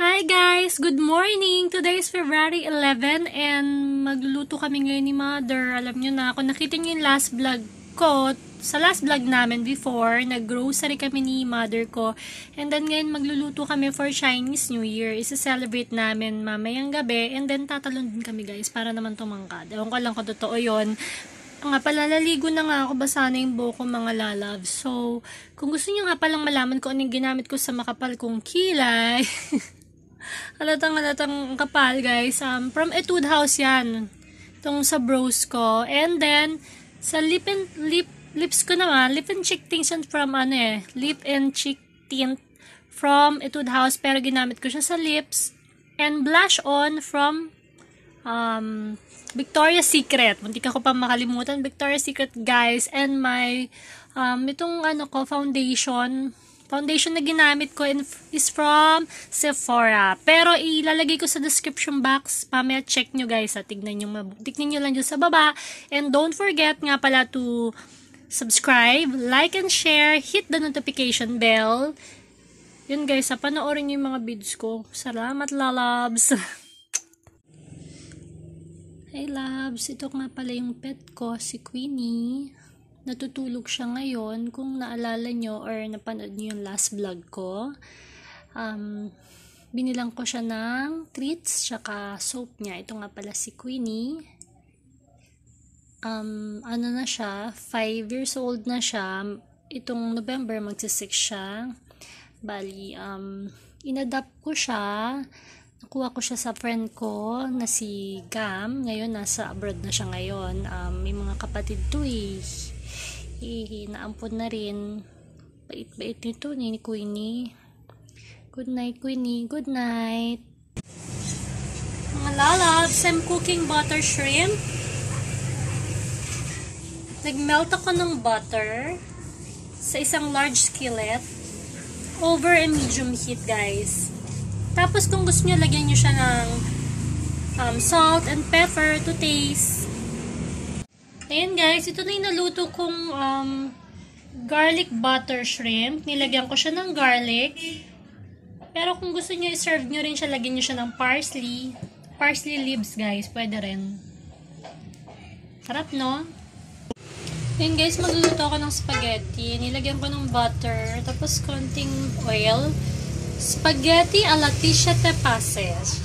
Hi guys! Good morning! Today is February 11 and magluluto kami ngayon ni Mother. Alam nyo na, kung nakita nyo yung last vlog ko, sa last vlog namin before, nag-grocery kami ni Mother ko. And then ngayon magluluto kami for Chinese New Year. Isa-celebrate namin mamayang gabi and then tatalon din kami guys para naman tumangkad. Ewan ko lang kung totoo yun. Nga pala, laligo na nga ako, basa na yung buhok ko mga lalab. So, kung gusto nyo nga palang malaman kung anong ginamit ko sa makapal kong kilay, halatang kapal guys, from Etude House yan. Itong sa brows ko. And then, sa lips ko naman, lip and cheek tint from lip and cheek tint from Etude House. Pero ginamit ko siya sa lips. And blush on from Victoria's Secret. Muntik ako pa makalimutan. Victoria's Secret guys. And my itong foundation. Foundation na ginamit ko is from Sephora. Pero ilalagay ko sa description box. Mamaya check nyo guys. Tignan nyo lang dyan sa baba. And don't forget nga pala to subscribe, like and share, hit the notification bell. Yun guys, panoorin nyo yung mga videos ko. Salamat lalabs! Hey loves, ito nga pala yung pet ko, si Queenie. Natutulog siya ngayon. Kung naalala nyo or napanood nyo yung last vlog ko, binilang ko siya ng treats tsaka soap niya. Ito nga pala si Queenie. Ano na siya, 5 years old na siya. Itong November magsi-6 siya. Bali, inadapt ko siya. Nakuha ko siya sa friend ko na si Gam. Ngayon, nasa abroad na siya ngayon. May mga kapatid to naampun na rin. Bait-bait nito ni Queenie. Good night, Queenie. Good night. Mga lalabs, I'm cooking butter shrimp. Nagmelt ako ng butter sa isang large skillet over a medium heat, guys. Tapos kung gusto nyo, lagyan nyo siya ng salt and pepper to taste. Ayan guys, ito na yung naluto kong garlic butter shrimp. Nilagyan ko siya ng garlic. Pero kung gusto nyo, i-serve nyo rin siya, lagyan nyo siya ng parsley. Parsley leaves guys, pwede rin. Sarap no? Ayan guys, magluluto ako ng spaghetti. Nilagyan ko ng butter, tapos konting oil. Spaghetti alla Tisha Tepases.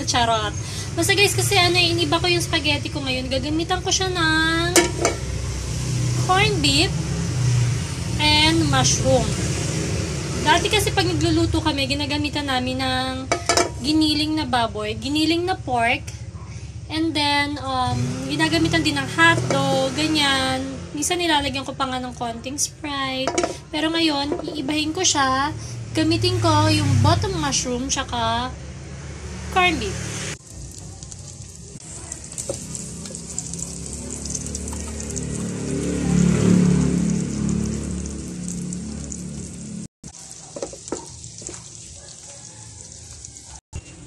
Charot. Basta guys, kasi iniba ko yung spaghetti ko ngayon. Gagamitan ko siya ng corned beef and mushroom. Dati kasi pag nagluluto kami, ginagamitan namin ng giniling na baboy, giniling na pork, and then, ginagamitan din ng hotdog, ganyan. Minsan nilalagyan ko pa nga ng konting Sprite. Pero ngayon, iibahin ko siya. Gamitin ko yung bottom mushroom tsaka corned beef.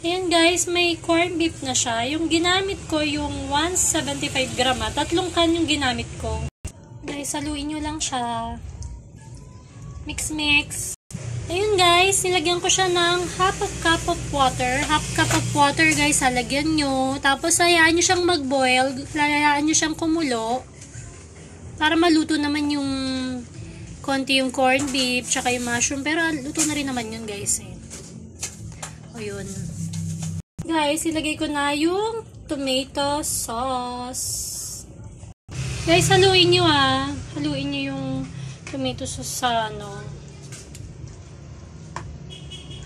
Ayan guys, may corned beef na siya. Yung ginamit ko, yung 175 grama. 3 can yung ginamit ko. Guys, haluin nyo lang siya. Mix. Ayun guys, nilagyan ko siya ng half a cup of water. Half cup of water guys, halagyan nyo. Tapos hayaan nyo siyang mag-boil. Hayaan nyo siyang kumulo. Para maluto naman yung konti yung corned beef, tsaka yung mushroom. Pero luto na rin naman yun guys. O yun. Guys, ilagay ko na yung tomato sauce. Guys, haluin nyo Haluin nyo yung tomato sauce sa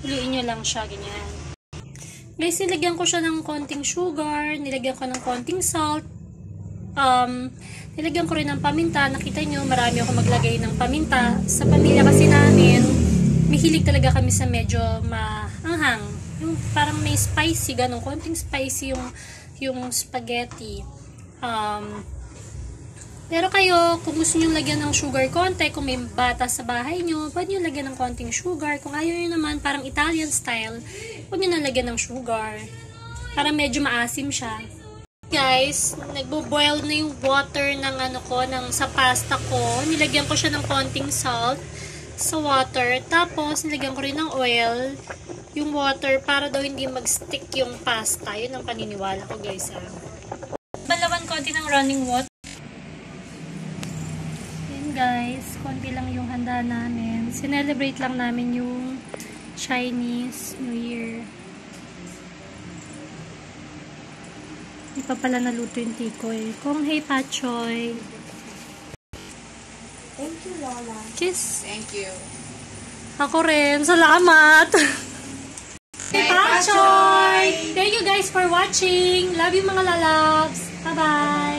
haluin nyo lang siya, ganyan. Guys, nilagyan ko siya ng konting sugar, nilagyan ko ng konting salt, nilagyan ko rin ng paminta. Nakita nyo, marami ako maglagay ng paminta. Sa pamilya kasi namin, mahilig talaga kami sa medyo maanghang. Yung parang may spicy, ganun, konting spicy yung spaghetti. Pero kayo, kung gusto nyo lagyan ng sugar konti, kung may bata sa bahay nyo, pwede nyo lagyan ng konting sugar. Kung ayaw nyo naman, parang Italian style, pwede nyo na lagyan ng sugar. Para medyo maasim siya. Guys, nagbo-boil na yung water ng sa pasta ko. Nilagyan ko siya ng konting salt sa water. Tapos, nilagyan ko rin ng oil. yung water para daw hindi mag-stick yung pasta. Yun ang paniniwala ko, guys. Balawan konti ng running water. Yan, guys. Konti lang yung handa namin. Sinelebrate lang namin yung Chinese New Year. Hindi pa pala naluto yung tikoy. Kung hey, Pachoy. Thank you, Lola. Kiss. Thank you. Ako rin. Salamat. Hey, Pachoy. Thank you guys for watching. Love you mga lalabs. Bye-bye.